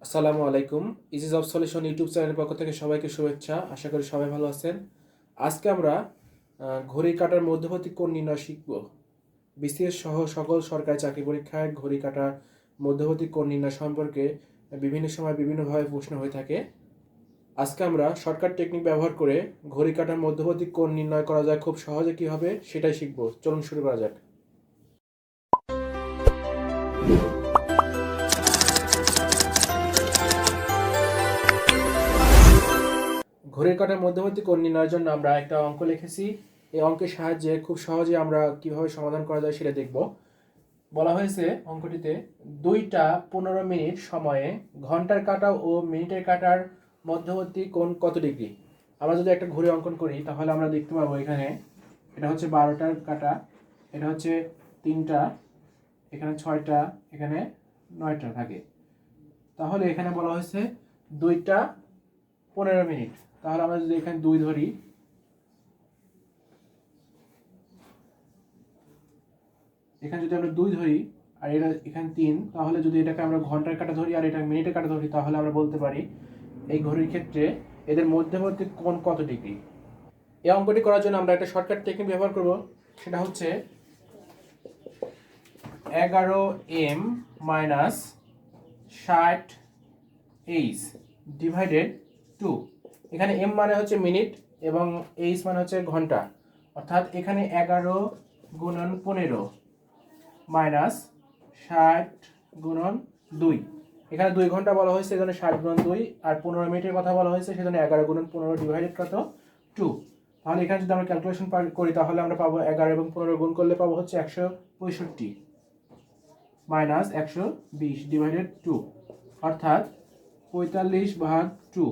আসসালামু আলাইকুম। Easy job solution YouTube চ্যানেলের পক্ষ থেকে সবাইকে শুভেচ্ছা। আশা করি সবাই ভালো আছেন। আজকে আমরা ঘড়ি কাটার মধ্যবর্তী কোণ নির্ণয় শিখব। বিসিএস সহ সকল সরকারি চাকরি পরীক্ষায় ঘড়ি কাটার মধ্যবর্তী কোণ নির্ণয় সম্পর্কে বিভিন্ন সময় বিভিন্নভাবে প্রশ্ন হয়ে থাকে। আজকে আমরা শর্টকাট টেকনিক ব্যবহার করে ঘড়ি কাটার মধ্যবর্তী কোণ নির্ণয় করা যায় খুব সহজে কীভাবে সেটাই শিখব। চলুন শুরু করা যাক। ঘড়ির কাঁটার মধ্যবর্তী কোণ নির্ণয়ের জন্য আমরা একটা অঙ্ক লিখেছি। এই অঙ্কের সাহায্যে খুব সহজে আমরা কিভাবে সমাধান করা যায় সেটা দেখব। বলা হয়েছে অঙ্কটিতে 2:15 সময়ে ঘন্টার কাঁটা ও মিনিটের কাঁটার মধ্যবর্তী কোণ কত ডিগ্রি। আমরা যদি একটা ঘড়ি অঙ্কন করি তাহলে আমরা দেখতে পাবো এখানে এটা হচ্ছে 12টার কাঁটা, এটা হচ্ছে 3টা, এখানে 6টা, এখানে 9টা থাকে। তাহলে এখানে বলা হয়েছে 2:15। তাহলে আমরা যদি এখানে 2 ধরি, এখানে যদি আমরা 2 ধরি আর এটা এখানে 3, তাহলে যদি এটাকে আমরা ঘন্টার কাঁটা ধরি আর এটা মিনিটের কাঁটা ধরি তাহলে আমরা বলতে পারি এই ঘড়ির ক্ষেত্রে এদের মধ্যবর্তী কোণ কত ডিগ্রি। এই অঙ্কটি করার জন্য আমরা একটা শর্টকাট টেকনিক ব্যবহার করব, সেটা হচ্ছে 11m মাইনাস 60h ডিভাইডেড 2। এখানে m মানে হচ্ছে মিনিট এবং h মানে হচ্ছে ঘন্টা, অর্থাৎ এখানে 11 গুণন 15 মাইনাস 60 গুণন 2। এখানে 2 ঘন্টা বলা হয়েছে সেজন্য 60 গুণন 2, আর 15 মিনিটের কথা বলা হয়েছে সেজন্য 11 গুণন 15 ডিভাইডেড কত 2। তাহলে এখানে যদি আমরা ক্যালকুলেশন করি তাহলে আমরা পাবো 11 এবং 15 গুণ করলে পাবো হচ্ছে 165 মাইনাস 120 ডিভাইডেড 2, অর্থাৎ 45/2।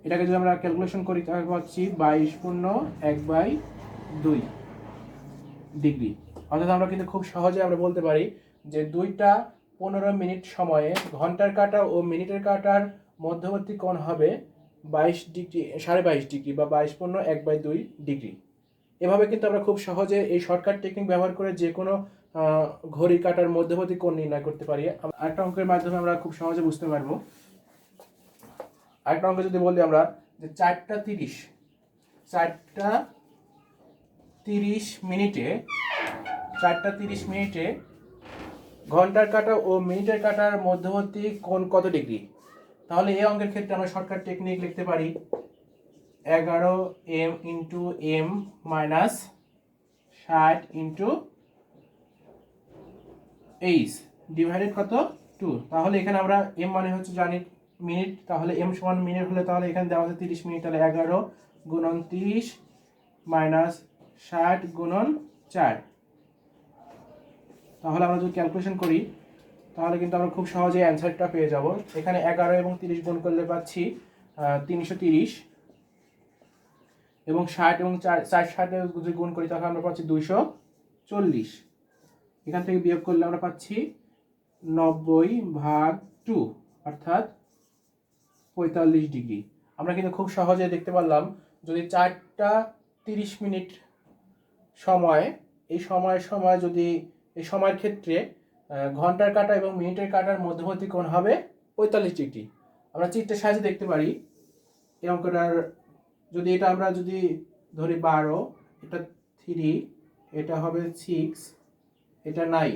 এটাকে যদি আমরা ক্যালকুলেশন করি তাহলে পাচ্ছি 22.1/2 ডিগ্রি। অর্থাৎ আমরা কিন্তু খুব সহজে আমরা বলতে পারি যে 2:15 সময়ে ঘন্টার কাঁটা ও মিনিটের কাঁটার মধ্যবর্তী কোণ হবে 22 ডিগ্রি, 22.5 ডিগ্রি বা 22.1/2 ডিগ্রি। এভাবে কিন্তু আমরা খুব সহজে এই শর্টকাট টেকনিক ব্যবহার করে যে কোনো ঘড়ি কাঁটার মধ্যবর্তী কোণ নির্ণয় করতে পারি। আরেকটা অঙ্কের মাধ্যমে আমরা খুব সহজে বুঝতে পারবো। আরেকটা অঙ্ক যদি বলি আমরা যে 4:30 মিনিটে ঘন্টার কাঁটা ও মিনিটের কাঁটার মধ্যবর্তী কোণ কত ডিগ্রি। তাহলে এই অঙ্কের ক্ষেত্রে আমরা শর্টকাট টেকনিক লিখতে পারি 11m into m minus 60 into h divided কত 2। তাহলে এখানে আমরা m মানে হচ্ছে জানি মিনিট, তাহলে m সমান মিনিট হলে তাহলে এখানে দেওয়া আছে 30 মিনিট, তাহলে 11 গুণন 30 মাইনাস 60 গুণন 4। তাহলে আমরা যদি ক্যালকুলেশন করি তাহলে কিন্তু আমরা খুব সহজে অ্যান্সারটা পেয়ে যাব। এখানে 11 এবং 30 গুণ করলে পাচ্ছি 330 এবং 60 এবং 4 যদি গুণ করি তাহলে আমরা পাচ্ছি 240। এখান থেকে বিয়োগ করলে আমরা পাচ্ছি 90/2 অর্থাৎ 45 ডিগ্রি। আমরা কিন্তু খুব সহজে দেখতে পারলাম যদি 4:30 সময় এই সময় যদি এই সময়ের ক্ষেত্রে ঘন্টার কাঁটা এবং মিনিটের কাঁটার মধ্যবর্তী কোণ হবে 45 ডিগ্রি। আমরা চিত্রের সাহায্যে দেখতে পারি এই অঙ্কটার। যদি এটা আমরা যদি ধরি 12, এটা 3, এটা হবে 6, এটা 9,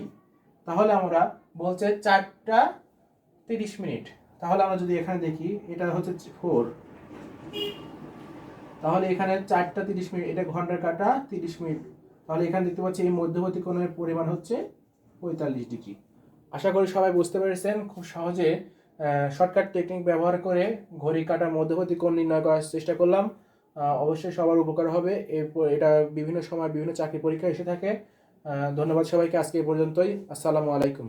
তাহলে আমরা বলছে 4:30। তাহলে আমরা যদি এখানে দেখি এটা হচ্ছে 4, তাহলে এখানে 4:30, এটা ঘন্টার কাঁটা 30 মিনিট, তাহলে এখানে দেখতে পাচ্ছি এই মধ্যবর্তী কোণের পরিমাণ হচ্ছে 45 ডিগ্রি। আশা করি সবাই বুঝতে পেরেছেন। খুব সহজে শর্টকাট টেকনিক ব্যবহার করে ঘড়ি কাঁটার মধ্যবর্তী কোণ নির্ণয় করার চেষ্টা করলাম। অবশ্যই সবার উপকার হবে। এরপর এটা বিভিন্ন সময় বিভিন্ন চাকরি পরীক্ষা এসে থাকে। ধন্যবাদ সবাইকে। আজকে এই পর্যন্তই। আসসালামু আলাইকুম।